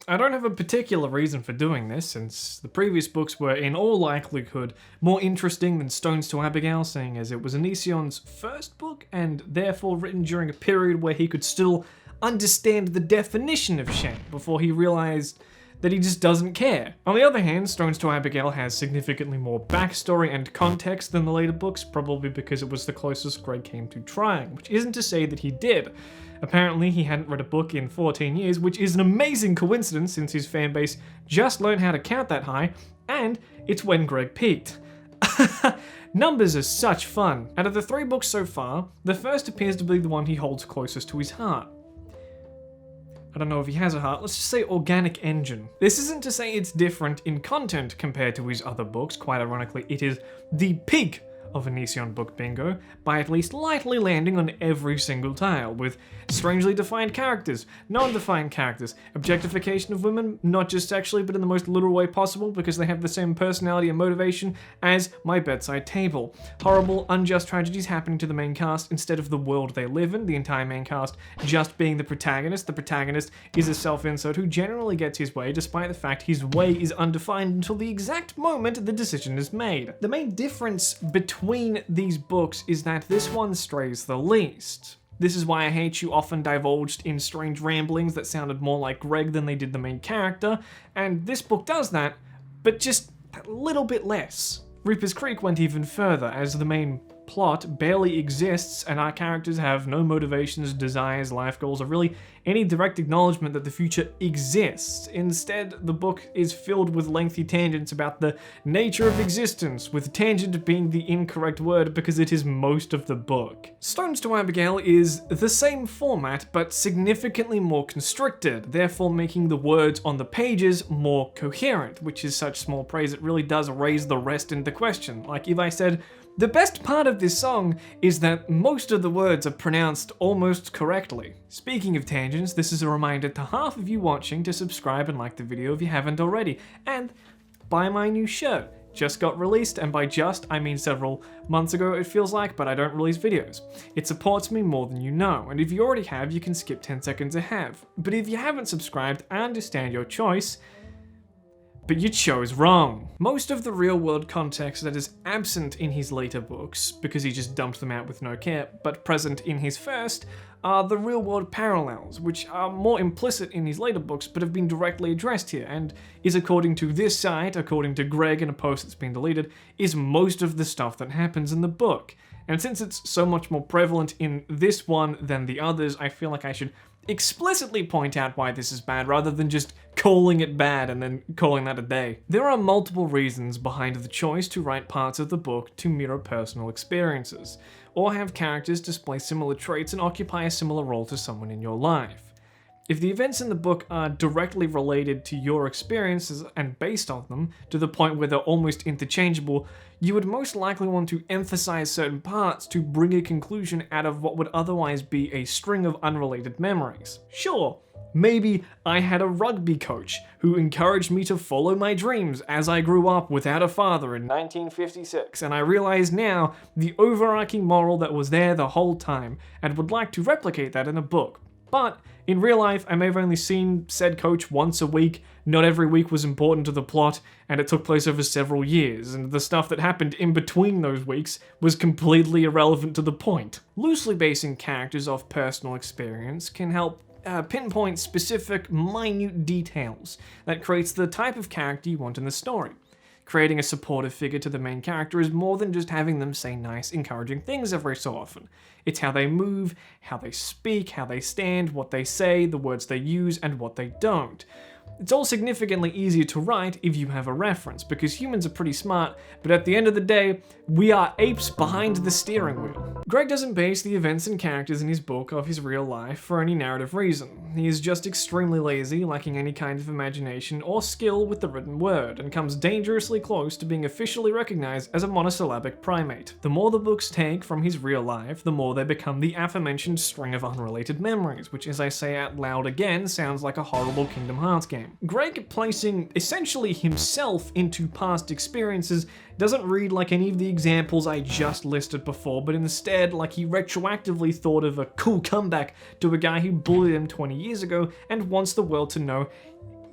I don't have a particular reason for doing this, since the previous books were in all likelihood more interesting than Stones to Abigail, seeing as it was Onision's first book, and therefore written during a period where he could still understand the definition of shame before he realized that he just doesn't care. On the other hand, Stones to Abigail has significantly more backstory and context than the later books, probably because it was the closest Greg came to trying, which isn't to say that he did. Apparently, he hadn't read a book in 14 years, which is an amazing coincidence since his fanbase just learned how to count that high, and it's when Greg peaked. Numbers are such fun. Out of the 3 books so far, the first appears to be the one he holds closest to his heart. I don't know if he has a heart, let's just say Organic Engine. This isn't to say it's different in content compared to his other books, quite ironically, it is the pig of Onision book bingo, by at least lightly landing on every single tile, with strangely defined characters, non-defined characters, objectification of women, not just sexually but in the most literal way possible because they have the same personality and motivation as my bedside table, horrible, unjust tragedies happening to the main cast instead of the world they live in, the entire main cast just being the protagonist. The protagonist is a self-insert who generally gets his way despite the fact his way is undefined until the exact moment the decision is made. The main difference between these books is that this one strays the least. This is why I Hate You often divulged in strange ramblings that sounded more like Greg than they did the main character, and this book does that, but just a little bit less. Reaper's Creek went even further, as the main plot barely exists and our characters have no motivations, desires, life goals, or really any direct acknowledgement that the future exists. Instead, the book is filled with lengthy tangents about the nature of existence, with tangent being the incorrect word because it is most of the book. Stones to Abigail is the same format, but significantly more constricted, therefore making the words on the pages more coherent, which is such small praise it really does raise the rest into question. Like if I said, the best part of this song is that most of the words are pronounced almost correctly. Speaking of tangents, this is a reminder to half of you watching to subscribe and like the video if you haven't already, and buy my new shirt. Just got released, and by just, I mean several months ago it feels like, but I don't release videos. It supports me more than you know, and if you already have, you can skip 10 seconds ahead. But if you haven't subscribed, I understand your choice, but you chose wrong. Most of the real-world context that is absent in his later books, because he just dumped them out with no care, but present in his first, are the real-world parallels, which are more implicit in his later books but have been directly addressed here, and is, according to this site, according to Greg in a post that's been deleted, is most of the stuff that happens in the book. And since it's so much more prevalent in this one than the others, I feel like I should explicitly point out why this is bad rather than just calling it bad and then calling that a day. There are multiple reasons behind the choice to write parts of the book to mirror personal experiences, or have characters display similar traits and occupy a similar role to someone in your life. If the events in the book are directly related to your experiences and based on them, to the point where they're almost interchangeable, you would most likely want to emphasize certain parts to bring a conclusion out of what would otherwise be a string of unrelated memories. Sure, maybe I had a rugby coach who encouraged me to follow my dreams as I grew up without a father in 1956, and I realize now the overarching moral that was there the whole time, and would like to replicate that in a book. But in real life, I may have only seen said coach once a week, not every week was important to the plot, and it took place over several years, and the stuff that happened in between those weeks was completely irrelevant to the point. Loosely basing characters off personal experience can help pinpoint specific, minute details that creates the type of character you want in the story. Creating a supportive figure to the main character is more than just having them say nice, encouraging things every so often. It's how they move, how they speak, how they stand, what they say, the words they use, and what they don't. It's all significantly easier to write if you have a reference, because humans are pretty smart, but at the end of the day, we are apes behind the steering wheel. Greg doesn't base the events and characters in his book off his real life for any narrative reason. He is just extremely lazy, lacking any kind of imagination or skill with the written word, and comes dangerously close to being officially recognized as a monosyllabic primate. The more the books take from his real life, the more they become the aforementioned string of unrelated memories, which, as I say out loud again, sounds like a horrible Kingdom Hearts game. Greg placing essentially himself into past experiences doesn't read like any of the examples I just listed before, but instead like he retroactively thought of a cool comeback to a guy who bullied him 20 years ago and wants the world to know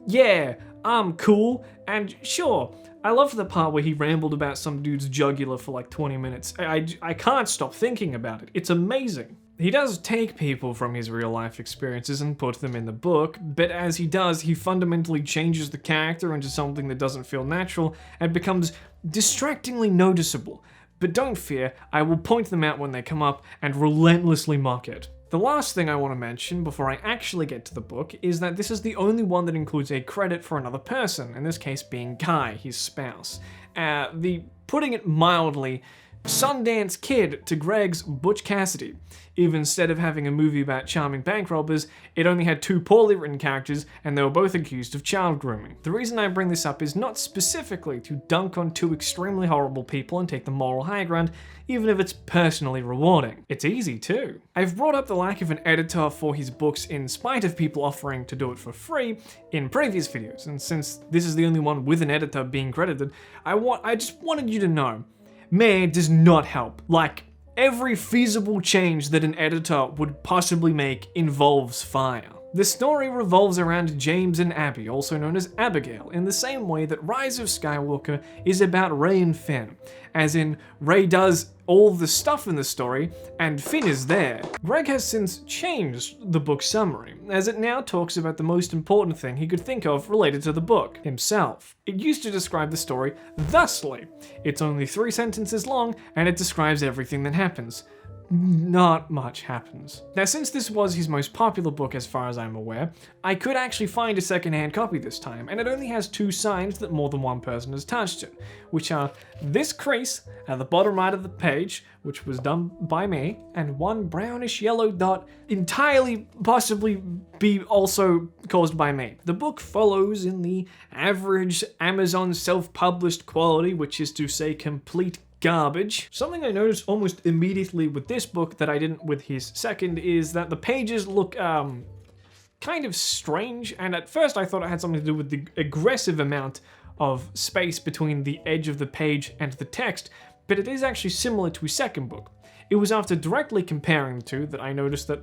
yeah, I'm cool, and sure, I loved the part where he rambled about some dude's jugular for like 20 minutes. I can't stop thinking about it. It's amazing. He does take people from his real life experiences and put them in the book, but as he does, he fundamentally changes the character into something that doesn't feel natural and becomes distractingly noticeable. But don't fear, I will point them out when they come up and relentlessly mock it. The last thing I want to mention before I actually get to the book is that this is the only one that includes a credit for another person, in this case being Guy, his spouse. The, putting it mildly, Sundance Kid to Greg's Butch Cassidy. If instead of having a movie about charming bank robbers, it only had two poorly written characters and they were both accused of child grooming. The reason I bring this up is not specifically to dunk on two extremely horrible people and take the moral high ground, even if it's personally rewarding. It's easy too. I've brought up the lack of an editor for his books in spite of people offering to do it for free in previous videos, and since this is the only one with an editor being credited, I just wanted you to know, man does not help. Like, every feasible change that an editor would possibly make involves fire. The story revolves around James and Abby, also known as Abigail, in the same way that Rise of Skywalker is about Rey and Finn, as in Rey does all the stuff in the story, and Finn is there. Greg has since changed the book summary, as it now talks about the most important thing he could think of related to the book, himself. It used to describe the story thusly. It's only 3 sentences long, and it describes everything that happens. Not much happens. Now, since this was his most popular book as far as I'm aware, I could actually find a secondhand copy this time, and it only has 2 signs that more than one person has touched it, which are this crease at the bottom right of the page, which was done by me, and one brownish yellow dot entirely possibly be also caused by me. The book follows in the average Amazon self-published quality, which is to say complete garbage. Something I noticed almost immediately with this book that I didn't with his second is that the pages look kind of strange, and at first I thought it had something to do with the aggressive amount of space between the edge of the page and the text, but it is actually similar to his second book. It was after directly comparing the two that I noticed that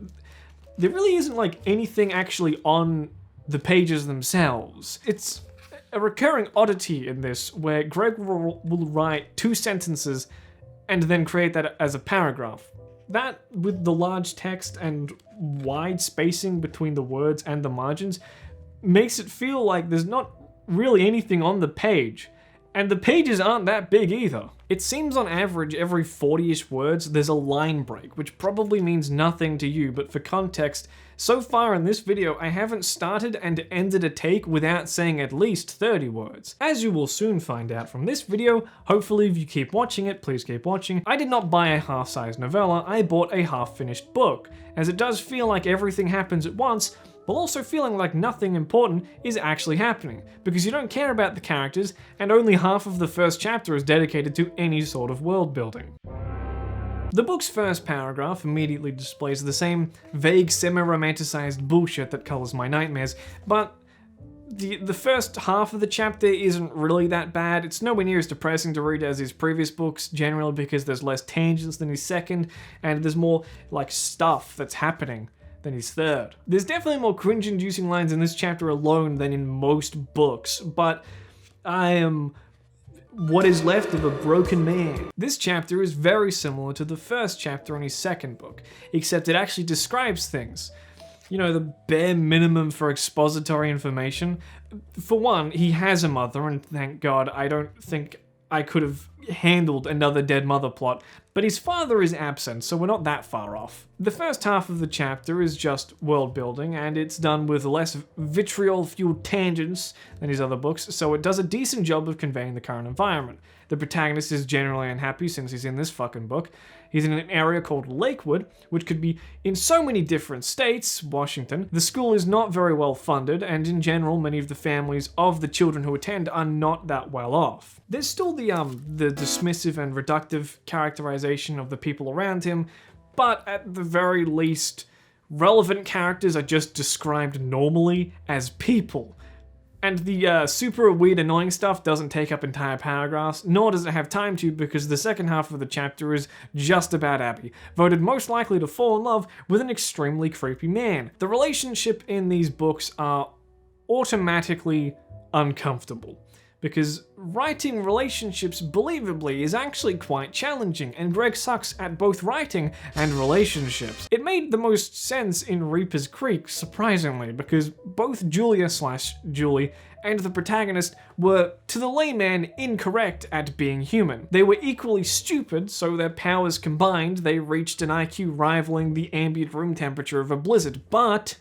there really isn't like anything actually on the pages themselves. It's a recurring oddity in this where Greg will write 2 sentences and then create that as a paragraph. That, with the large text and wide spacing between the words and the margins, makes it feel like there's not really anything on the page. And the pages aren't that big either. It seems on average every 40-ish words there's a line break, which probably means nothing to you, but for context, so far in this video I haven't started and ended a take without saying at least 30 words. As you will soon find out from this video, hopefully if you keep watching it, please keep watching, I did not buy a half-sized novella, I bought a half-finished book, as it does feel like everything happens at once, while also feeling like nothing important is actually happening, because you don't care about the characters, and only half of the first chapter is dedicated to any sort of world building. The book's first paragraph immediately displays the same vague, semi-romanticized bullshit that colors my nightmares, but the first half of the chapter isn't really that bad. It's nowhere near as depressing to read as his previous books, generally because there's less tangents than his second, and there's more, like, stuff that's happening than his third. There's definitely more cringe-inducing lines in this chapter alone than in most books, but I am what is left of a broken man. This chapter is very similar to the first chapter in his second book, except it actually describes things. You know, the bare minimum for expository information. For one, he has a mother, and thank God, I don't think I could have handled another dead mother plot, but his father is absent, so we're not that far off. The first half of the chapter is just world building, and it's done with less vitriol-fueled tangents than his other books, so it does a decent job of conveying the current environment. The protagonist is generally unhappy since he's in this fucking book. He's in an area called Lakewood, which could be in so many different states, Washington. The school is not very well funded, and in general, many of the families of the children who attend are not that well off. There's still the dismissive and reductive characterization of the people around him, but at the very least, relevant characters are just described normally as people. And the super weird annoying stuff doesn't take up entire paragraphs, nor does it have time to, because the second half of the chapter is just about Abby, voted most likely to fall in love with an extremely creepy man. The relationship in these books are automatically uncomfortable. Because writing relationships believably is actually quite challenging, and Greg sucks at both writing and relationships. It made the most sense in Reaper's Creek, surprisingly, because both Julia/Julie and the protagonist were, to the layman, incorrect at being human. They were equally stupid, so their powers combined, they reached an IQ rivaling the ambient room temperature of a blizzard, but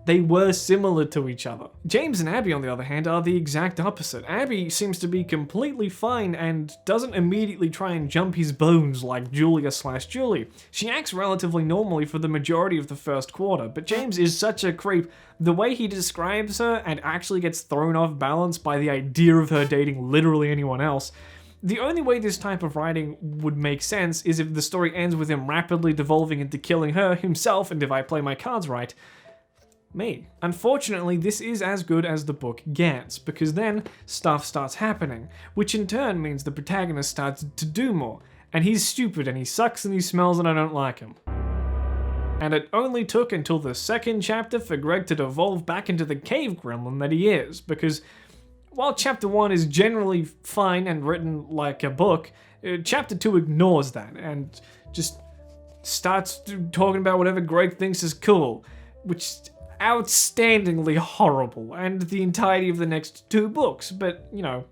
they were similar to each other. James and Abby, on the other hand, are the exact opposite. Abby seems to be completely fine and doesn't immediately try and jump his bones like Julia/Julie. She acts relatively normally for the majority of the first quarter, but James is such a creep. The way he describes her and actually gets thrown off balance by the idea of her dating literally anyone else. The only way this type of writing would make sense is if the story ends with him rapidly devolving into killing her himself, and if I play my cards right, me. Unfortunately, this is as good as the book gets, because then stuff starts happening, which in turn means the protagonist starts to do more, and he's stupid and he sucks and he smells and I don't like him. And it only took until the second chapter for Greg to devolve back into the cave gremlin that he is, because while chapter 1 is generally fine and written like a book, chapter 2 ignores that and just starts talking about whatever Greg thinks is cool, which outstandingly horrible, and the entirety of the next 2 books, but, you know,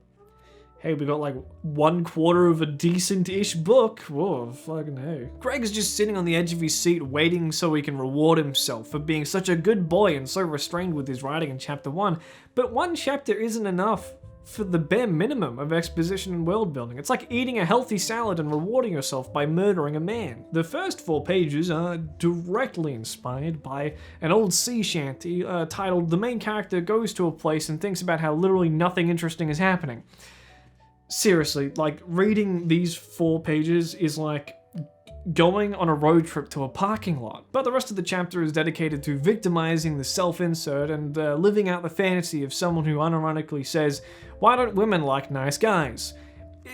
hey, we got like 1/4 of a decent-ish book. Whoa, fucking hey. Greg is just sitting on the edge of his seat waiting so he can reward himself for being such a good boy and so restrained with his writing in chapter 1, but 1 chapter isn't enough for the bare minimum of exposition and world building. It's like eating a healthy salad and rewarding yourself by murdering a man. The first 4 pages are directly inspired by an old sea shanty titled "The Main Character Goes to a Place and Thinks About How Literally Nothing Interesting is Happening." Seriously, like, reading these 4 pages is like going on a road trip to a parking lot. But the rest of the chapter is dedicated to victimizing the self-insert and living out the fantasy of someone who unironically says, "Why don't women like nice guys?"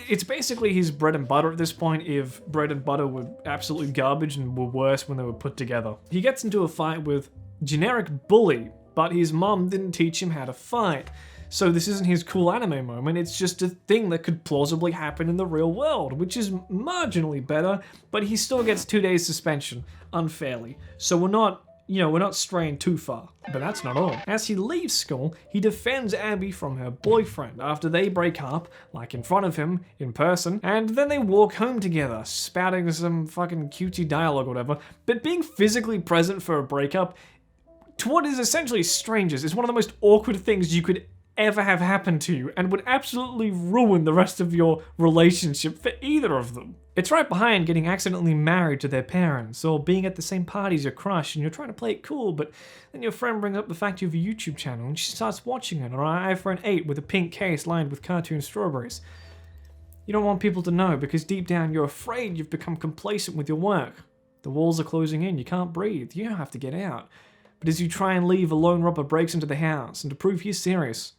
It's basically his bread and butter at this point, if bread and butter were absolutely garbage and were worse when they were put together. He gets into a fight with generic bully, but his mom didn't teach him how to fight. So this isn't his cool anime moment, it's just a thing that could plausibly happen in the real world, which is marginally better, but he still gets 2 days suspension, unfairly. So we're not straying too far. But that's not all. As he leaves school, he defends Abby from her boyfriend after they break up, like in front of him, in person, and then they walk home together, spouting some fucking cutesy dialogue or whatever, but being physically present for a breakup to what is essentially strangers is one of the most awkward things you could ever have happened to you, and would absolutely ruin the rest of your relationship for either of them. It's right behind getting accidentally married to their parents, or being at the same party as your crush and you're trying to play it cool, but then your friend brings up the fact you have a YouTube channel and she starts watching it on an iPhone 8 with a pink case lined with cartoon strawberries. You don't want people to know because deep down you're afraid you've become complacent with your work. The walls are closing in, you can't breathe, you have to get out. But as you try and leave, a lone robber breaks into the house, and to prove he's serious,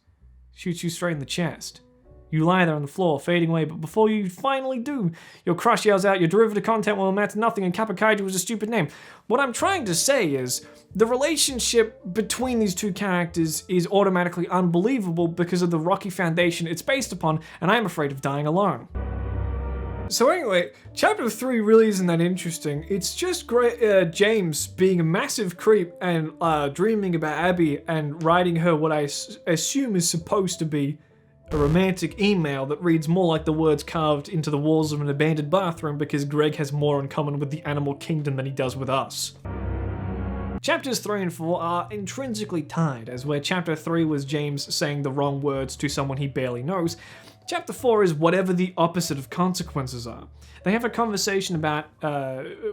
shoots you straight in the chest. You lie there on the floor, fading away, but before you finally do, your crush yells out, "Your derivative content will amount to nothing, and Kappa Kaiju was a stupid name." What I'm trying to say is, the relationship between these 2 characters is automatically unbelievable because of the rocky foundation it's based upon, and I'm afraid of dying alone. So anyway, chapter 3 really isn't that interesting. It's just great, James being a massive creep and dreaming about Abby and writing her what I assume is supposed to be a romantic email that reads more like the words carved into the walls of an abandoned bathroom because Greg has more in common with the animal kingdom than he does with us. Chapters 3 and 4 are intrinsically tied, as where chapter 3 was James saying the wrong words to someone he barely knows, chapter 4 is whatever the opposite of consequences are. They have a conversation about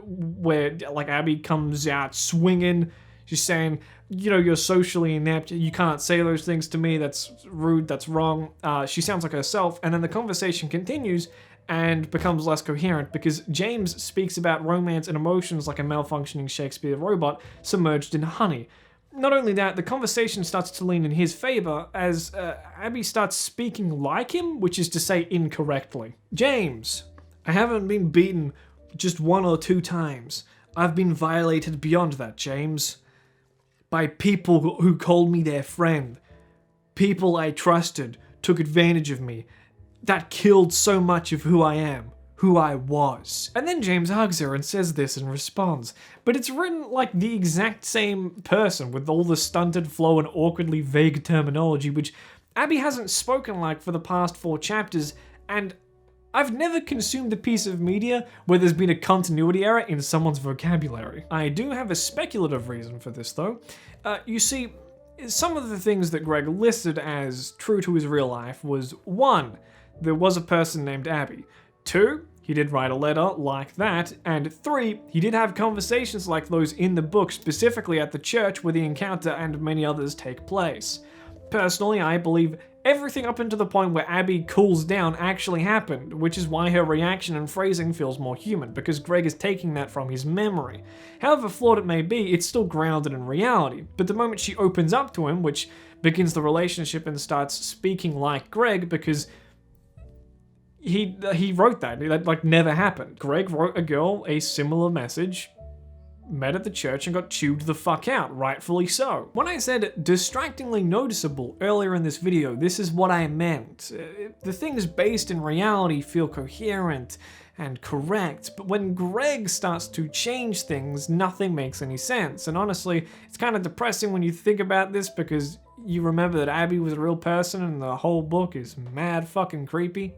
where, like, Abby comes out swinging. She's saying, you're socially inept. You can't say those things to me. That's rude. That's wrong. She sounds like herself. And then the conversation continues and becomes less coherent because James speaks about romance and emotions like a malfunctioning Shakespeare robot submerged in honey. Not only that, the conversation starts to lean in his favor as Abby starts speaking like him, which is to say incorrectly. "James, I haven't been beaten just 1 or 2 times. I've been violated beyond that, James. By people who called me their friend. people I trusted took advantage of me. That killed so much of who I am, who I was. And then James hugs her and says this in response. But it's written like the exact same person with all the stunted flow and awkwardly vague terminology, which Abby hasn't spoken like for the past 4 chapters, and I've never consumed a piece of media where there's been a continuity error in someone's vocabulary. I do have a speculative reason for this though. You see, some of the things that Greg listed as true to his real life was 1, there was a person named Abby. 2, he did write a letter like that. And 3, he did have conversations like those in the book, specifically at the church where the encounter and many others take place. Personally, I believe everything up until the point where Abby cools down actually happened, which is why her reaction and phrasing feels more human, because Greg is taking that from his memory. However flawed it may be, it's still grounded in reality. But the moment she opens up to him, which begins the relationship and starts speaking like Greg, because he wrote that like never happened. Greg wrote a girl a similar message, met at the church and got chewed the fuck out, rightfully so. When I said distractingly noticeable earlier in this video, this is what I meant. The things based in reality feel coherent and correct, but when Greg starts to change things, nothing makes any sense. And honestly, it's kind of depressing when you think about this, because you remember that Abby was a real person and the whole book is mad fucking creepy.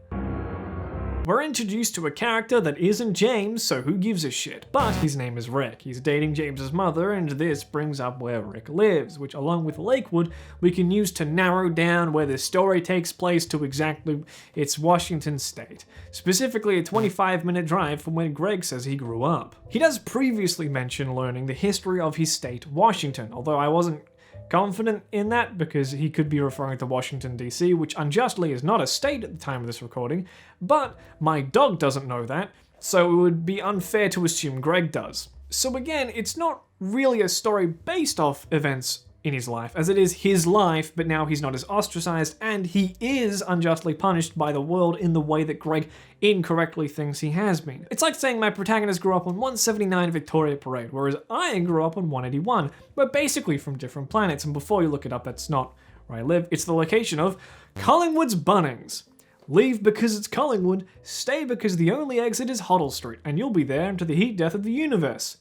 We're introduced to a character that isn't James, so who gives a shit? But his name is Rick. He's dating James's mother, and this brings up where Rick lives, which along with Lakewood, we can use to narrow down where the story takes place to exactly its Washington state. Specifically a 25-minute drive from where Greg says he grew up. He does previously mention learning the history of his state, Washington, although I wasn't confident in that because he could be referring to Washington DC, which unjustly is not a state at the time of this recording, but my dog doesn't know that, so it would be unfair to assume Greg does. So again, it's not really a story based off events in his life, as it is his life, but now he's not as ostracized, and he is unjustly punished by the world in the way that Greg incorrectly thinks he has been. It's like saying my protagonist grew up on 179 Victoria Parade, whereas I grew up on 181. We're basically from different planets, and before you look it up, that's not where I live. It's the location of Collingwood's Bunnings. Leave because it's Collingwood, stay because the only exit is Hoddle Street, and you'll be there until the heat death of the universe.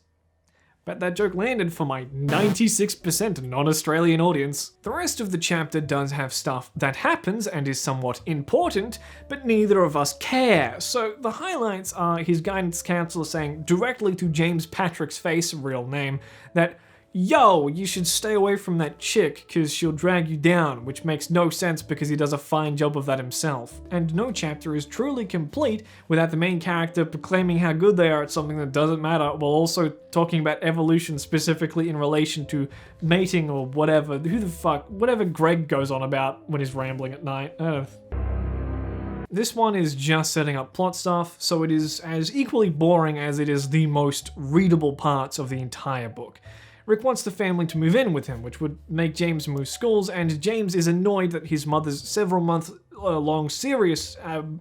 Bet that joke landed for my 96% non-Australian audience. The rest of the chapter does have stuff that happens and is somewhat important, but neither of us care. So the highlights are his guidance counselor saying directly to James Patrick's face, real name, that yo, you should stay away from that chick because she'll drag you down, which makes no sense because he does a fine job of that himself. And no chapter is truly complete without the main character proclaiming how good they are at something that doesn't matter, while also talking about evolution specifically in relation to mating or whatever. Who the fuck? Whatever Greg goes on about when he's rambling at night. This one is just setting up plot stuff, so it is as equally boring as it is the most readable parts of the entire book. Rick wants the family to move in with him, which would make James move schools, and James is annoyed that his mother's several-month-long serious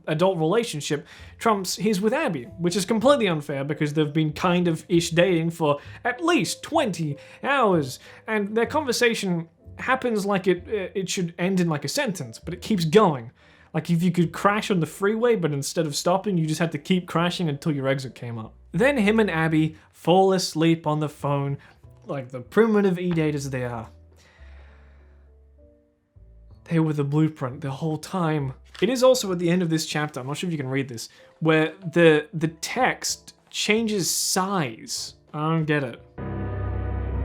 adult relationship trumps his with Abby, which is completely unfair because they've been kind of ish dating for at least 20 hours, and their conversation happens like it should end in like a sentence, but it keeps going. Like if you could crash on the freeway, but instead of stopping, you just had to keep crashing until your exit came up. Then him and Abby fall asleep on the phone, like the primitive e-daters they are. They were the blueprint the whole time. It is also at the end of this chapter, I'm not sure if you can read this, where the text changes size. I don't get it.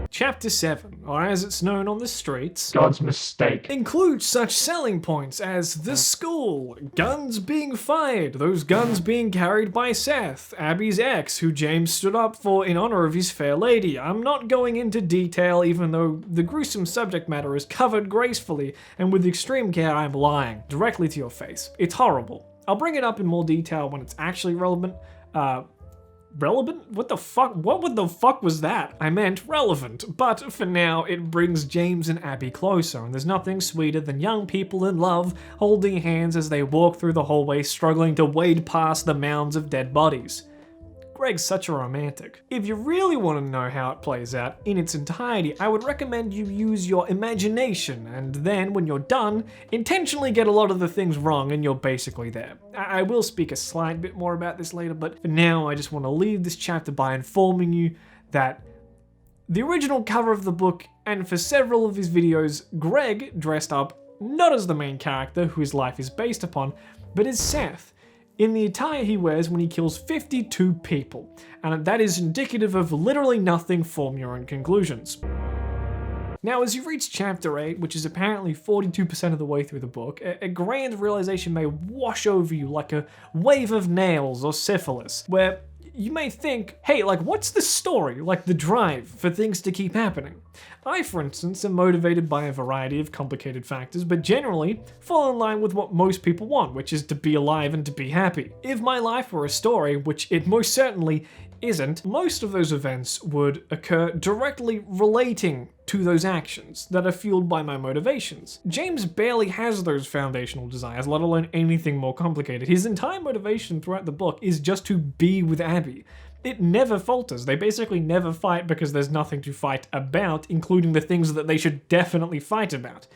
Chapter 7, or as it's known on the streets, God's mistake, includes such selling points as the school, guns being fired, those guns being carried by Seth, Abby's ex, who James stood up for in honor of his fair lady. I'm not going into detail, even though the gruesome subject matter is covered gracefully, and with extreme care I'm lying directly to your face. It's horrible. I'll bring it up in more detail when it's actually relevant. Relevant? What the fuck? What the fuck was that? I meant relevant. But for now, it brings James and Abby closer, and there's nothing sweeter than young people in love holding hands as they walk through the hallway struggling to wade past the mounds of dead bodies. Greg's such a romantic. If you really want to know how it plays out in its entirety, I would recommend you use your imagination, and then when you're done, intentionally get a lot of the things wrong and you're basically there. I will speak a slight bit more about this later, but for now I just want to leave this chapter by informing you that the original cover of the book, and for several of his videos, Greg dressed up not as the main character who his life is based upon, but as Seth, in the attire he wears when he kills 52 people, and that is indicative of literally nothing. Form your own conclusions. Now, as you reach chapter 8, which is apparently 42% of the way through the book, a grand realization may wash over you like a wave of nails or syphilis, where you may think, hey, like, what's the story? Like, the drive for things to keep happening. I, for instance, am motivated by a variety of complicated factors, but generally fall in line with what most people want, which is to be alive and to be happy. If my life were a story, which it most certainly isn't, most of those events would occur directly relating to those actions that are fueled by my motivations. James barely has those foundational desires, let alone anything more complicated. His entire motivation throughout the book is just to be with Abby. It never falters. They basically never fight because there's nothing to fight about, including the things that they should definitely fight about.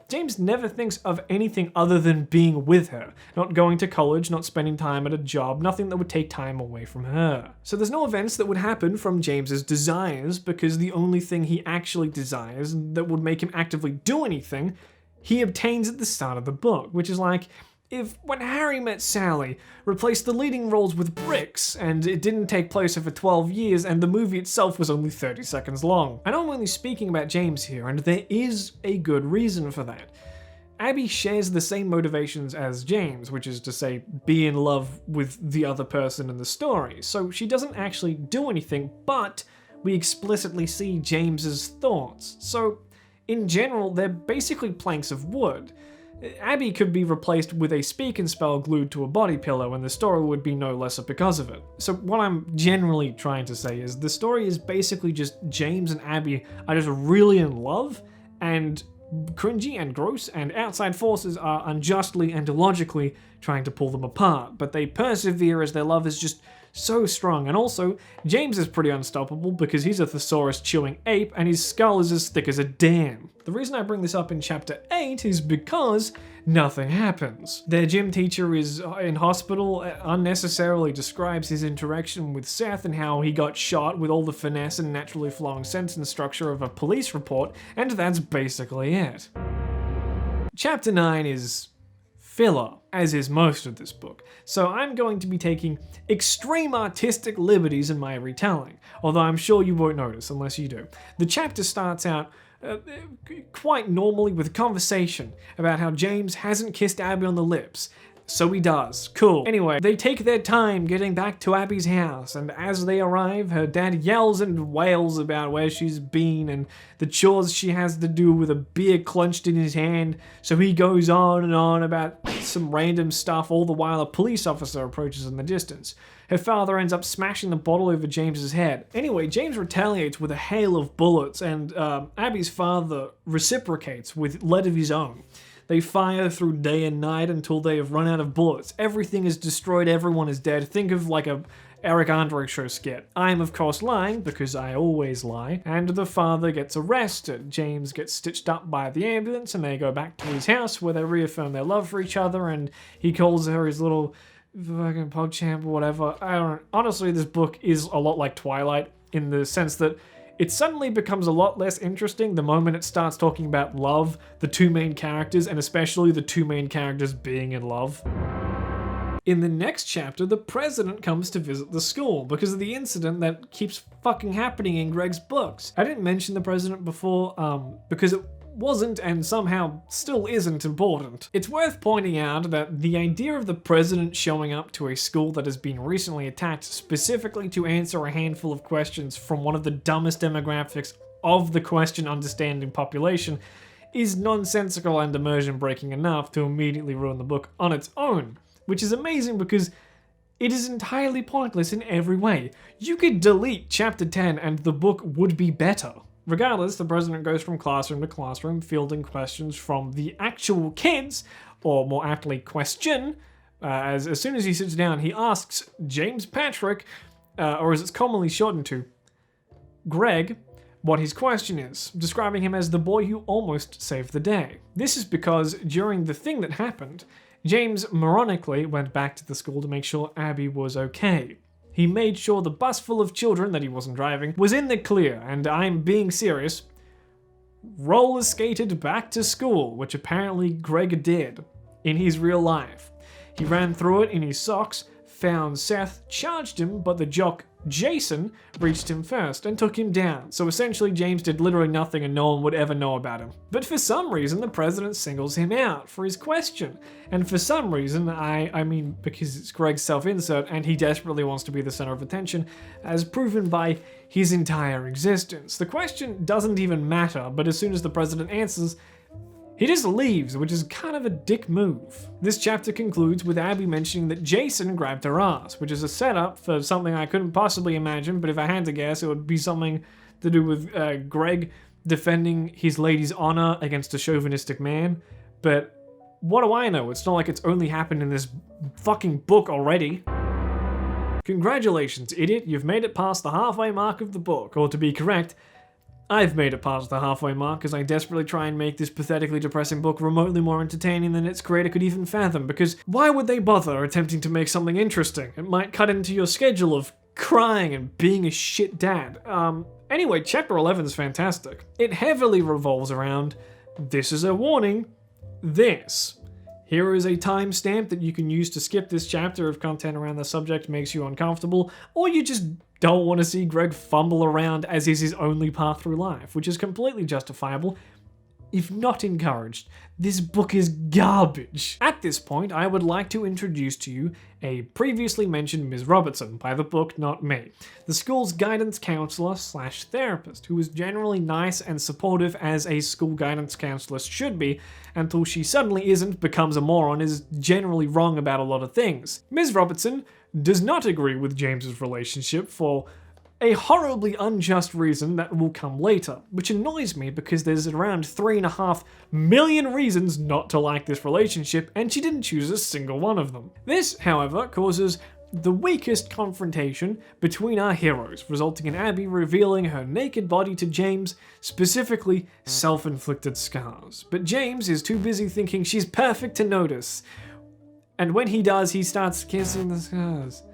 James never thinks of anything other than being with her, not going to college, not spending time at a job, nothing that would take time away from her. So there's no events that would happen from James's desires, because the only thing he actually desires that would make him actively do anything, he obtains at the start of the book, which is like, if When Harry Met Sally replaced the leading roles with bricks, and it didn't take place over 12 years, and the movie itself was only 30 seconds long. I know I'm only speaking about James here, and there is a good reason for that. Abby shares the same motivations as James, which is to say, be in love with the other person in the story, so she doesn't actually do anything, but we explicitly see James's thoughts. So, in general, they're basically planks of wood. Abby could be replaced with a speak and spell glued to a body pillow, and the story would be no lesser because of it. So what I'm generally trying to say is the story is basically just James and Abby are just really in love, and cringy and gross, and outside forces are unjustly and illogically trying to pull them apart, but they persevere as their love is just so strong. And also, James is pretty unstoppable because he's a thesaurus-chewing ape and his skull is as thick as a dam. The reason I bring this up in chapter 8 is because nothing happens. Their gym teacher is in hospital, unnecessarily describes his interaction with Seth and how he got shot with all the finesse and naturally flowing sentence structure of a police report, and that's basically it. Chapter 9 is filler, as is most of this book, so I'm going to be taking extreme artistic liberties in my retelling, although I'm sure you won't notice unless you do. The chapter starts out quite normally with a conversation about how James hasn't kissed Abby on the lips. So he does. Cool. Anyway, they take their time getting back to Abby's house, and as they arrive, her dad yells and wails about where she's been and the chores she has to do with a beer clenched in his hand, so he goes on and on about some random stuff, all the while a police officer approaches in the distance. Her father ends up smashing the bottle over James's head. Anyway, James retaliates with a hail of bullets, and Abby's father reciprocates with lead of his own. They fire through day and night until they have run out of bullets. Everything is destroyed, everyone is dead. Think of like a Eric Andre show skit. I am of course lying, because I always lie, and the father gets arrested. James gets stitched up by the ambulance, and they go back to his house where they reaffirm their love for each other, and he calls her his little fucking PogChamp or whatever. Honestly, this book is a lot like Twilight, in the sense that it suddenly becomes a lot less interesting the moment it starts talking about love, the two main characters, and especially the two main characters being in love. In the next chapter, the president comes to visit the school because of the incident that keeps fucking happening in Greg's books. I didn't mention the president before because it wasn't and somehow still isn't important. It's worth pointing out that the idea of the president showing up to a school that has been recently attacked specifically to answer a handful of questions from one of the dumbest demographics of the question understanding population is nonsensical and immersion breaking enough to immediately ruin the book on its own, which is amazing because it is entirely pointless in every way. You could delete chapter 10 and the book would be better. Regardless, the president goes from classroom to classroom, fielding questions from the actual kids, or more aptly, question. As soon as he sits down, he asks James Patrick, or as it's commonly shortened to, Greg, what his question is, describing him as the boy who almost saved the day. This is because during the thing that happened, James moronically went back to the school to make sure Abby was okay. He made sure the bus full of children that he wasn't driving was in the clear, and I'm being serious, roller skated back to school, which apparently Greg did in his real life. He ran through it in his socks, found Seth, charged him, but the jock Jason reached him first and took him down. So essentially James did literally nothing and no one would ever know about him. But for some reason the president singles him out for his question. And for some reason, I mean because it's Greg's self-insert and he desperately wants to be the center of attention, as proven by his entire existence. The question doesn't even matter, but as soon as the president answers, he just leaves, which is kind of a dick move. This chapter concludes with Abby mentioning that Jason grabbed her ass, which is a setup for something I couldn't possibly imagine, but if I had to guess, it would be something to do with Greg defending his lady's honor against a chauvinistic man. But what do I know? It's not like it's only happened in this fucking book already. Congratulations, idiot, you've made it past the halfway mark of the book, or to be correct, I've made it past the halfway mark as I desperately try and make this pathetically depressing book remotely more entertaining than its creator could even fathom, because why would they bother attempting to make something interesting? It might cut into your schedule of crying and being a shit dad. Anyway, chapter 11 is fantastic. It heavily revolves around, this is a warning, this. Here is a timestamp that you can use to skip this chapter if content around the subject makes you uncomfortable, or you just don't want to see Greg fumble around as is his only path through life, which is completely justifiable, if not encouraged. This book is garbage. At this point, I would like to introduce to you a previously mentioned Ms. Robertson, by the book, not me, the school's guidance counselor / therapist, who is generally nice and supportive as a school guidance counselor should be, until she suddenly isn't, becomes a moron, is generally wrong about a lot of things. Ms. Robertson does not agree with James's relationship for a horribly unjust reason that will come later, which annoys me because there's around 3.5 million reasons not to like this relationship, and she didn't choose a single one of them. This, however, causes the weakest confrontation between our heroes, resulting in Abby revealing her naked body to James, specifically self-inflicted scars. But James is too busy thinking she's perfect to notice, and when he does, he starts kissing the scars.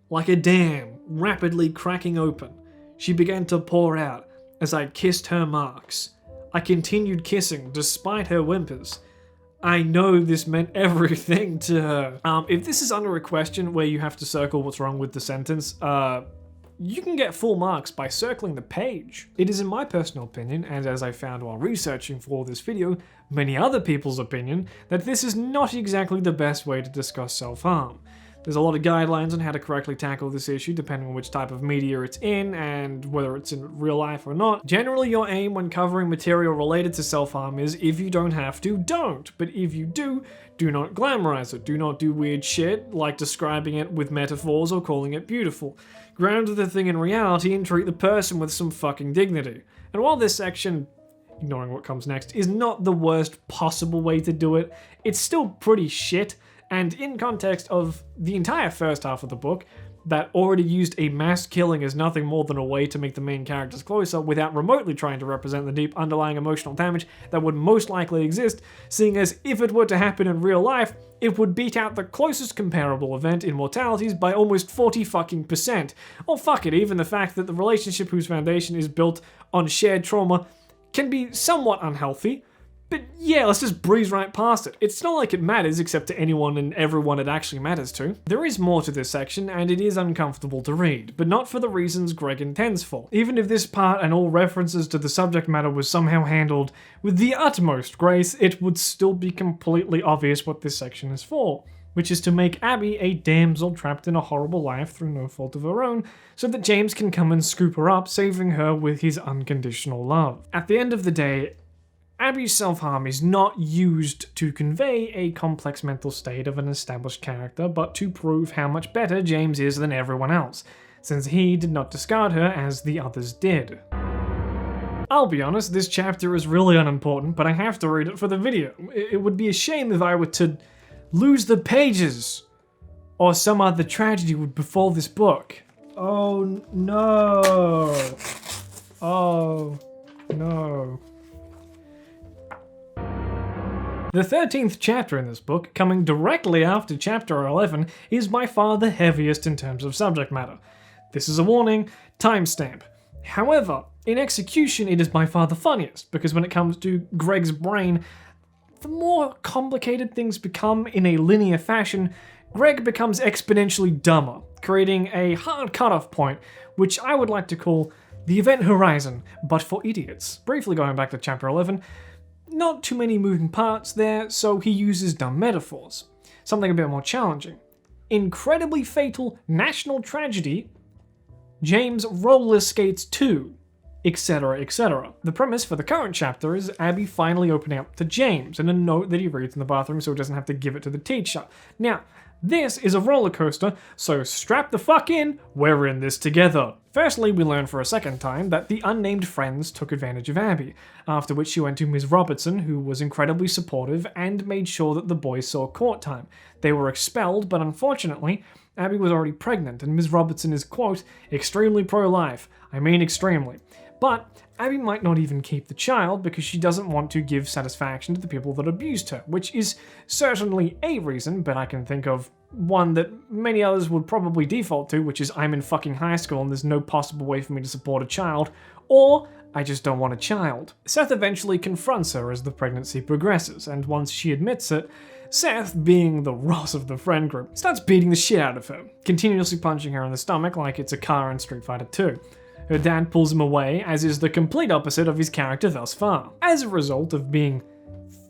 Like a dam, rapidly cracking open, she began to pour out as I kissed her marks. I continued kissing despite her whimpers. I know this meant everything to her. If this is under a question where you have to circle what's wrong with the sentence, you can get full marks by circling the page. It is in my personal opinion, and as I found while researching for this video, many other people's opinion, that this is not exactly the best way to discuss self-harm. There's a lot of guidelines on how to correctly tackle this issue depending on which type of media it's in and whether it's in real life or not. Generally, your aim when covering material related to self-harm is, if you don't have to, don't. But if you do, do not glamorize it. Do not do weird shit like describing it with metaphors or calling it beautiful. Ground the thing in reality and treat the person with some fucking dignity. And while this section, ignoring what comes next, is not the worst possible way to do it, it's still pretty shit. And in context of the entire first half of the book, that already used a mass killing as nothing more than a way to make the main characters closer without remotely trying to represent the deep underlying emotional damage that would most likely exist, seeing as if it were to happen in real life, it would beat out the closest comparable event in mortalities by almost 40%. Or fuck it, even the fact that the relationship whose foundation is built on shared trauma can be somewhat unhealthy. But yeah, let's just breeze right past it. It's not like it matters except to anyone and everyone it actually matters to. There is more to this section, and it is uncomfortable to read, but not for the reasons Greg intends for. Even if this part and all references to the subject matter was somehow handled with the utmost grace, it would still be completely obvious what this section is for, which is to make Abby a damsel trapped in a horrible life through no fault of her own, so that James can come and scoop her up, saving her with his unconditional love. At the end of the day, Abby's self-harm is not used to convey a complex mental state of an established character, but to prove how much better James is than everyone else, since he did not discard her as the others did. I'll be honest, this chapter is really unimportant, but I have to read it for the video. It would be a shame if I were to lose the pages, or some other tragedy would befall this book. Oh no. Oh no. The 13th chapter in this book, coming directly after chapter 11, is by far the heaviest in terms of subject matter. This is a warning, timestamp. However, in execution it is by far the funniest, because when it comes to Greg's brain, the more complicated things become in a linear fashion, Greg becomes exponentially dumber, creating a hard cutoff point, which I would like to call the event horizon, but for idiots. Briefly going back to chapter 11, not too many moving parts there, so he uses dumb metaphors. Something a bit more challenging. Incredibly fatal national tragedy, James roller skates too, etc., etc. The premise for the current chapter is Abby finally opening up to James in a note that he reads in the bathroom so he doesn't have to give it to the teacher. Now, this is a roller coaster, so strap the fuck in, we're in this together. Firstly, we learn for a second time that the unnamed friends took advantage of Abby, after which she went to Ms. Robertson, who was incredibly supportive and made sure that the boys saw court time. They were expelled, but unfortunately, Abby was already pregnant, and Ms. Robertson is, quote, extremely pro-life. I mean extremely. But Abby might not even keep the child because she doesn't want to give satisfaction to the people that abused her, which is certainly a reason, but I can think of one that many others would probably default to, which is I'm in fucking high school and there's no possible way for me to support a child, or I just don't want a child. Seth eventually confronts her as the pregnancy progresses, and once she admits it, Seth, being the Ross of the friend group, starts beating the shit out of her, continuously punching her in the stomach like it's a car in Street Fighter 2. Her dad pulls him away, as is the complete opposite of his character thus far. As a result of being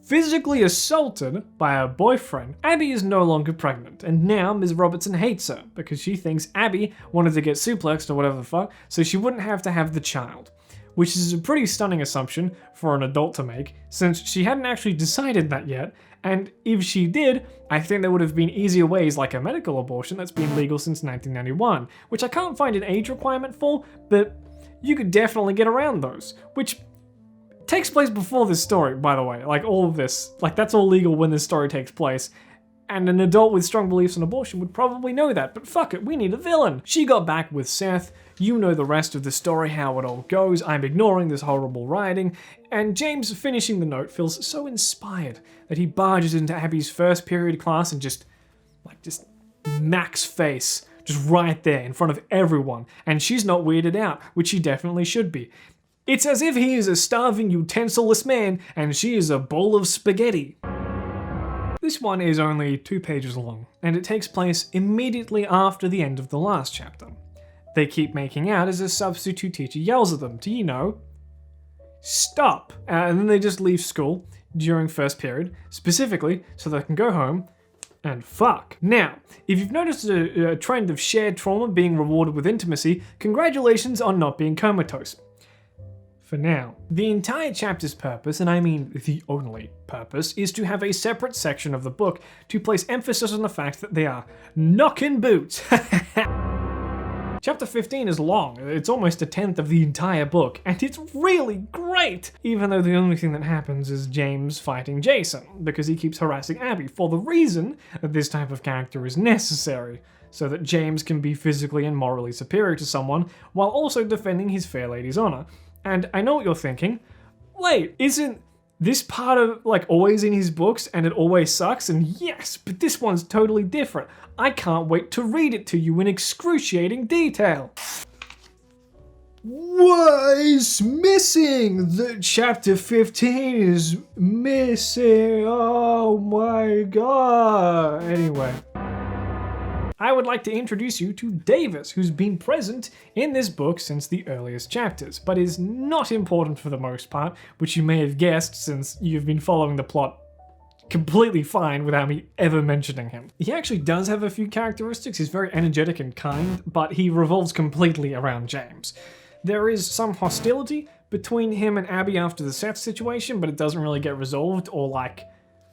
physically assaulted by her boyfriend, Abby is no longer pregnant, and now Ms. Robertson hates her because she thinks Abby wanted to get suplexed or whatever the fuck so she wouldn't have to have the child. Which is a pretty stunning assumption for an adult to make, since she hadn't actually decided that yet, and if she did, I think there would have been easier ways like a medical abortion that's been legal since 1991, which I can't find an age requirement for, but you could definitely get around those, which takes place before this story, by the way. Like, all of this, like, that's all legal when this story takes place, and an adult with strong beliefs in abortion would probably know that, but fuck it, we need a villain. She got back with Seth. You know the rest of the story, how it all goes. I'm ignoring this horrible writing, and James finishing the note feels so inspired that he barges into Abby's first period class and just Mac's face, just right there in front of everyone, and she's not weirded out, which she definitely should be. It's as if he is a starving utensil-less man, and she is a bowl of spaghetti. This one is only 2 pages long, and it takes place immediately after the end of the last chapter. They keep making out as a substitute teacher yells at them to, stop. And then they just leave school during first period, specifically so they can go home and fuck. Now, if you've noticed a trend of shared trauma being rewarded with intimacy, congratulations on not being comatose. For now. The entire chapter's purpose, and I mean the only purpose, is to have a separate section of the book to place emphasis on the fact that they are knocking boots. Chapter 15 is long, it's almost a tenth of the entire book, and it's really great! Even though the only thing that happens is James fighting Jason, because he keeps harassing Abby, for the reason that this type of character is necessary, so that James can be physically and morally superior to someone, while also defending his fair lady's honor. And I know what you're thinking, wait, isn't this part of, always in his books and it always sucks? And yes, but this one's totally different. I can't wait to read it to you in excruciating detail. What is missing? The chapter 15 is missing. Oh my god. Anyway. I would like to introduce you to Davis, who's been present in this book since the earliest chapters, but is not important for the most part, which you may have guessed since you've been following the plot completely fine without me ever mentioning him. He actually does have a few characteristics. He's very energetic and kind, but he revolves completely around James. There is some hostility between him and Abby after the Seth situation, but it doesn't really get resolved or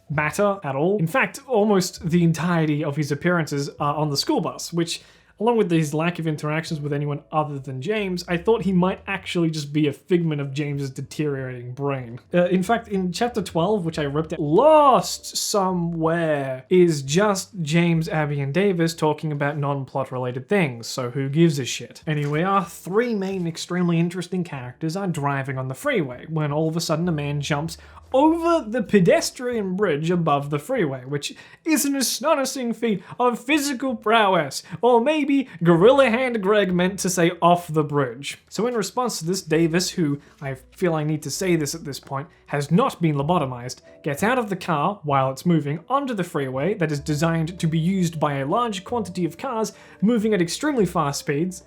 matter at all. In fact, almost the entirety of his appearances are on the school bus, which Along with his lack of interactions with anyone other than James, I thought he might actually just be a figment of James's deteriorating brain. In fact, in chapter 12, which I ripped out, lost somewhere, is just James, Abby, and Davis talking about non-plot related things, so who gives a shit? Anyway, our three main extremely interesting characters are driving on the freeway, when all of a sudden a man jumps over the pedestrian bridge above the freeway, which is an astonishing feat of physical prowess, or maybe Gorilla Hand Greg meant to say off the bridge. So in response to this, Davis, who I feel I need to say this at this point, has not been lobotomized, gets out of the car while it's moving onto the freeway that is designed to be used by a large quantity of cars moving at extremely fast speeds,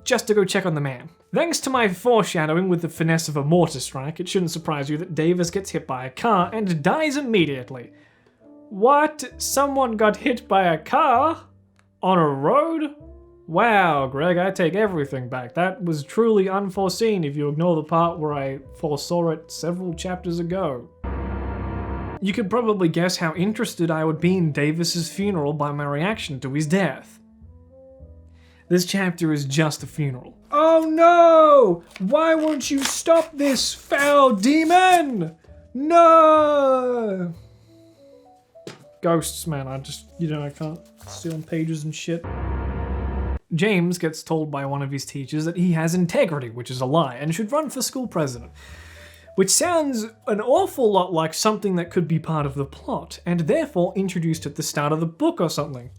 just to go check on the man. Thanks to my foreshadowing with the finesse of a mortar strike, it shouldn't surprise you that Davis gets hit by a car and dies immediately. What? Someone got hit by a car? On a road? Wow, Greg, I take everything back. That was truly unforeseen if you ignore the part where I foresaw it several chapters ago. You could probably guess how interested I would be in Davis's funeral by my reaction to his death. This chapter is just a funeral. Oh no! Why won't you stop this, foul demon? No! Ghosts, man, I can't see on pages and shit. James gets told by one of his teachers that he has integrity, which is a lie, and should run for school president. Which sounds an awful lot like something that could be part of the plot, and therefore introduced at the start of the book or something.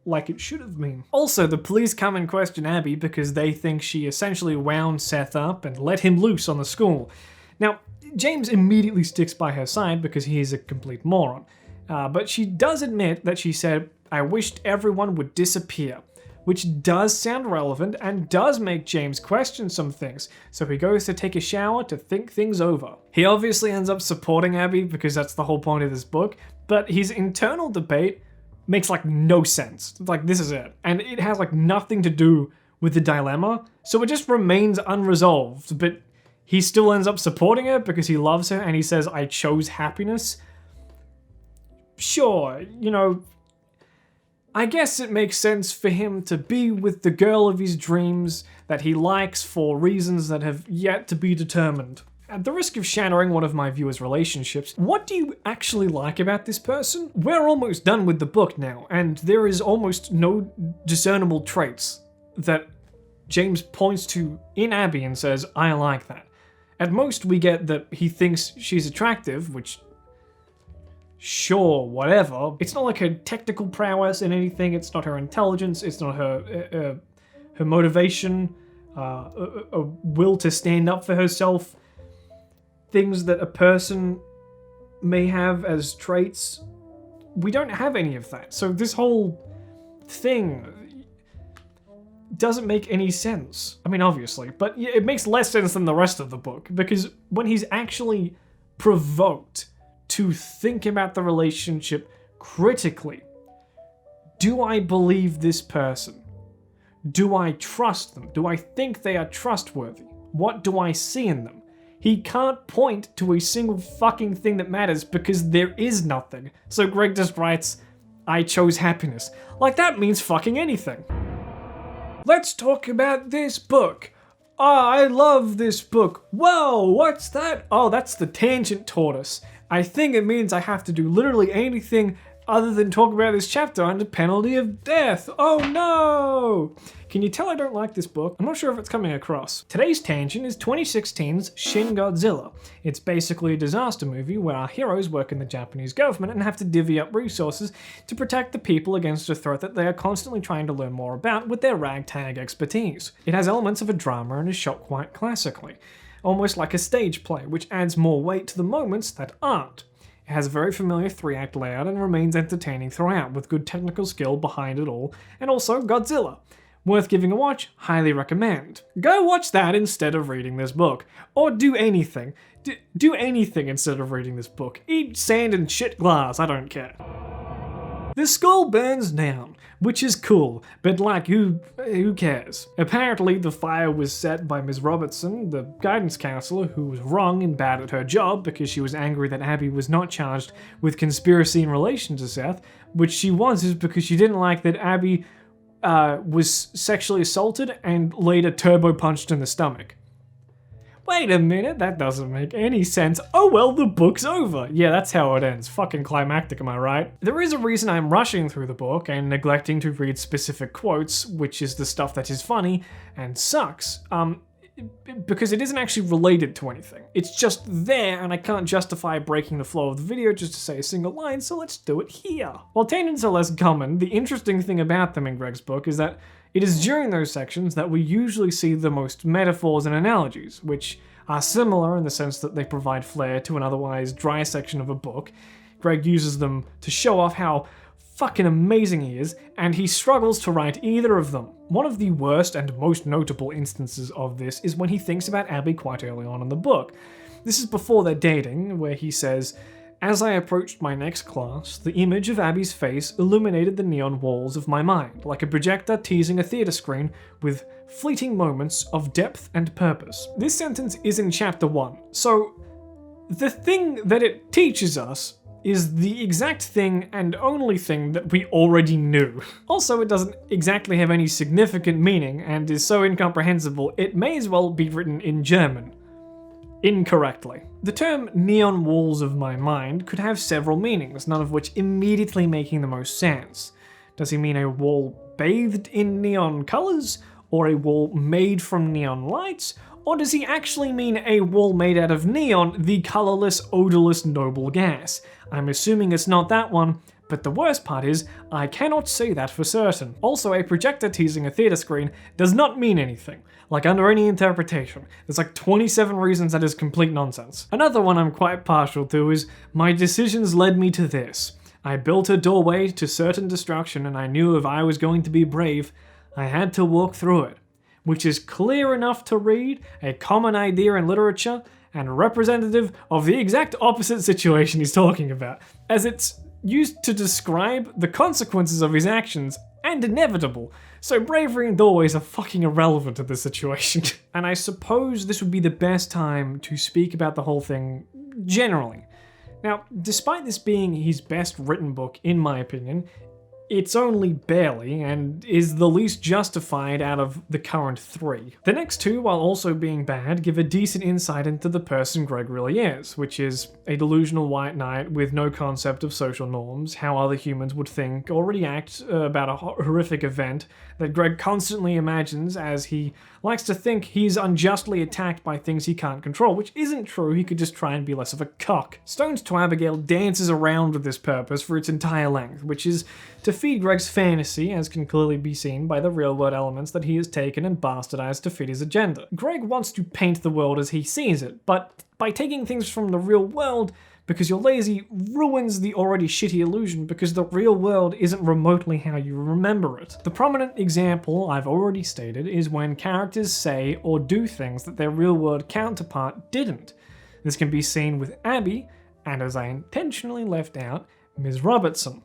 Like it should have been. Also, the police come and question Abby because they think she essentially wound Seth up and let him loose on the school. Now, James immediately sticks by her side because he is a complete moron. But she does admit that she said, "I wished everyone would disappear," which does sound relevant and does make James question some things, so he goes to take a shower to think things over. He obviously ends up supporting Abby because that's the whole point of this book, but his internal debate makes like no sense. Like, this is it. And it has like nothing to do with the dilemma, so it just remains unresolved, but he still ends up supporting her because he loves her and he says, "I chose happiness." Sure, I guess it makes sense for him to be with the girl of his dreams that he likes for reasons that have yet to be determined. At the risk of shattering one of my viewers' relationships, what do you actually like about this person? We're almost done with the book now, and there is almost no discernible traits that James points to in Abby and says, "I like that." At most, we get that he thinks she's attractive, which, sure, whatever. It's not like her technical prowess in anything, it's not her intelligence, it's not her motivation, a will to stand up for herself. Things that a person may have as traits, we don't have any of that. So this whole thing doesn't make any sense. I mean, obviously, but it makes less sense than the rest of the book, because when he's actually provoked to think about the relationship critically, do I believe this person? Do I trust them? Do I think they are trustworthy? What do I see in them? He can't point to a single fucking thing that matters because there is nothing. So Greg just writes, "I chose happiness." Like that means fucking anything. Let's talk about this book. I love this book. Whoa, what's that? Oh, that's the tangent tortoise. I think it means I have to do literally anything other than talk about this chapter under penalty of death. Oh no! Can you tell I don't like this book? I'm not sure if it's coming across. Today's tangent is 2016's Shin Godzilla. It's basically a disaster movie where our heroes work in the Japanese government and have to divvy up resources to protect the people against a threat that they are constantly trying to learn more about with their ragtag expertise. It has elements of a drama and is shot quite classically, almost like a stage play, which adds more weight to the moments that aren't. It has a very familiar 3-act layout and remains entertaining throughout, with good technical skill behind it all, and also Godzilla. Worth giving a watch, highly recommend. Go watch that instead of reading this book. Or do anything. Do anything instead of reading this book. Eat sand and shit glass, I don't care. The school burns down, which is cool, but like, who cares? Apparently, the fire was set by Ms. Robertson, the guidance counselor, who was wrong and bad at her job because she was angry that Abby was not charged with conspiracy in relation to Seth, which she was is because she didn't like that Abby was sexually assaulted and later turbo punched in the stomach. Wait a minute, that doesn't make any sense. Oh well, the book's over. Yeah, that's how it ends. Fucking climactic, am I right? There is a reason I'm rushing through the book and neglecting to read specific quotes, which is the stuff that is funny and sucks. Because it isn't actually related to anything. It's just there, and I can't justify breaking the flow of the video just to say a single line, so let's do it here. While tangents are less common, the interesting thing about them in Greg's book is that it is during those sections that we usually see the most metaphors and analogies, which are similar in the sense that they provide flair to an otherwise dry section of a book. Greg uses them to show off how fucking amazing he is, and he struggles to write either of them. One of the worst and most notable instances of this is when he thinks about Abby quite early on in the book. This is before they're dating, where he says, "As I approached my next class, the image of Abby's face illuminated the neon walls of my mind, like a projector teasing a theater screen with fleeting moments of depth and purpose." This sentence is in chapter 1, so the thing that it teaches us is the exact thing and only thing that we already knew. Also, it doesn't exactly have any significant meaning and is so incomprehensible it may as well be written in German. Incorrectly. The term neon walls of my mind could have several meanings, none of which immediately making the most sense. Does he mean a wall bathed in neon colors? Or a wall made from neon lights? Or does he actually mean a wall made out of neon, the colorless, odorless noble gas? I'm assuming it's not that one, but the worst part is, I cannot say that for certain. Also, a projector teasing a theater screen does not mean anything, like under any interpretation. There's like 27 reasons that is complete nonsense. Another one I'm quite partial to is, my decisions led me to this. I built a doorway to certain destruction and I knew if I was going to be brave, I had to walk through it. Which is clear enough to read, a common idea in literature, and representative of the exact opposite situation he's talking about, as it's used to describe the consequences of his actions, and inevitable, so bravery and doorways are fucking irrelevant to this situation. And I suppose this would be the best time to speak about the whole thing generally. Now, despite this being his best written book, in my opinion, it's only barely, and is the least justified out of the current 3. The next 2, while also being bad, give a decent insight into the person Greg really is, which is a delusional white knight with no concept of social norms, how other humans would think or react about a horrific event that Greg constantly imagines, as he likes to think he's unjustly attacked by things he can't control, which isn't true, he could just try and be less of a cock. Stones to Abigail dances around with this purpose for its entire length, which is to feed Greg's fantasy, as can clearly be seen by the real-world elements that he has taken and bastardized to fit his agenda. Greg wants to paint the world as he sees it, but by taking things from the real world, because you're lazy, ruins the already shitty illusion because the real world isn't remotely how you remember it. The prominent example I've already stated is when characters say or do things that their real-world counterpart didn't. This can be seen with Abby, and as I intentionally left out, Ms. Robertson.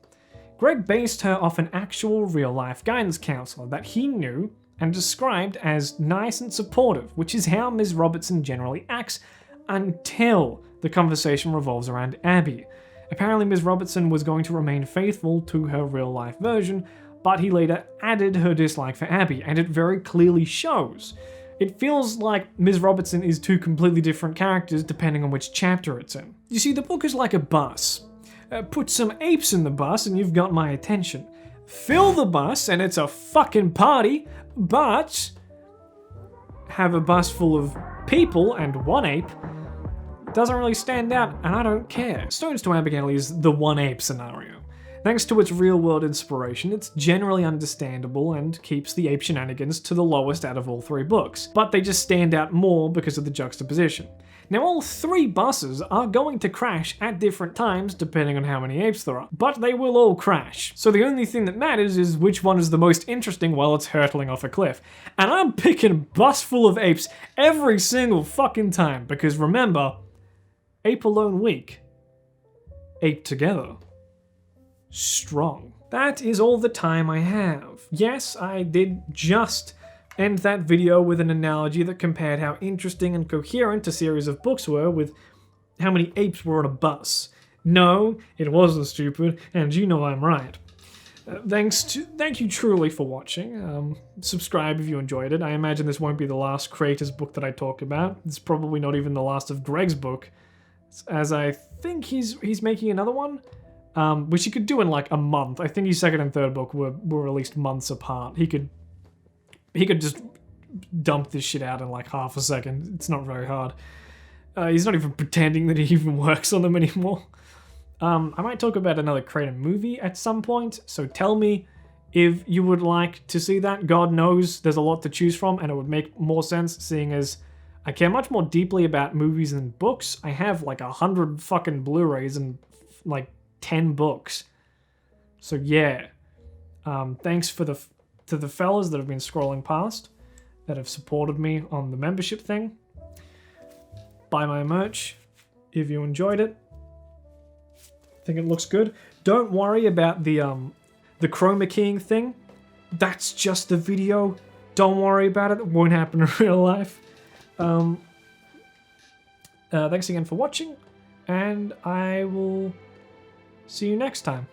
Greg based her off an actual real-life guidance counselor that he knew and described as nice and supportive, which is how Ms. Robertson generally acts until the conversation revolves around Abby. Apparently Ms. Robertson was going to remain faithful to her real-life version, but he later added her dislike for Abby, and it very clearly shows. It feels like Ms. Robertson is 2 completely different characters depending on which chapter it's in. You see, the book is like a bus. Put some apes in the bus and you've got my attention. Fill the bus and it's a fucking party, but have a bus full of people and 1 ape doesn't really stand out, and I don't care. Stones to Abigail is the 1 ape scenario. Thanks to its real-world inspiration, it's generally understandable and keeps the ape shenanigans to the lowest out of all 3 books, but they just stand out more because of the juxtaposition. Now, all 3 buses are going to crash at different times depending on how many apes there are, but they will all crash. So the only thing that matters is which one is the most interesting while it's hurtling off a cliff. And I'm picking a bus full of apes every single fucking time, because remember, ape alone weak, ape together strong. That is all the time I have. Yes, I did just end that video with an analogy that compared how interesting and coherent a series of books were with how many apes were on a bus. No, it wasn't stupid, and you know I'm right. Thank you truly for watching. Subscribe if you enjoyed it. I imagine this won't be the last creator's book that I talk about. It's probably not even the last of Greg's book, as I think he's making another one, which he could do in like a month. I think his second and third book were released months apart. He could just dump this shit out in like half a second. It's not very hard. He's not even pretending that he even works on them anymore. I might talk about another creator movie at some point, so tell me if you would like to see that. God knows there's a lot to choose from, and it would make more sense seeing as I care much more deeply about movies than books. I have like 100 fucking Blu-rays and like 10 books. So yeah, thanks to the fellas that have been scrolling past, that have supported me on the membership thing. Buy my merch if you enjoyed it. I think it looks good. Don't worry about the chroma keying thing. That's just the video. Don't worry about it. It won't happen in real life. Thanks again for watching, and I will see you next time.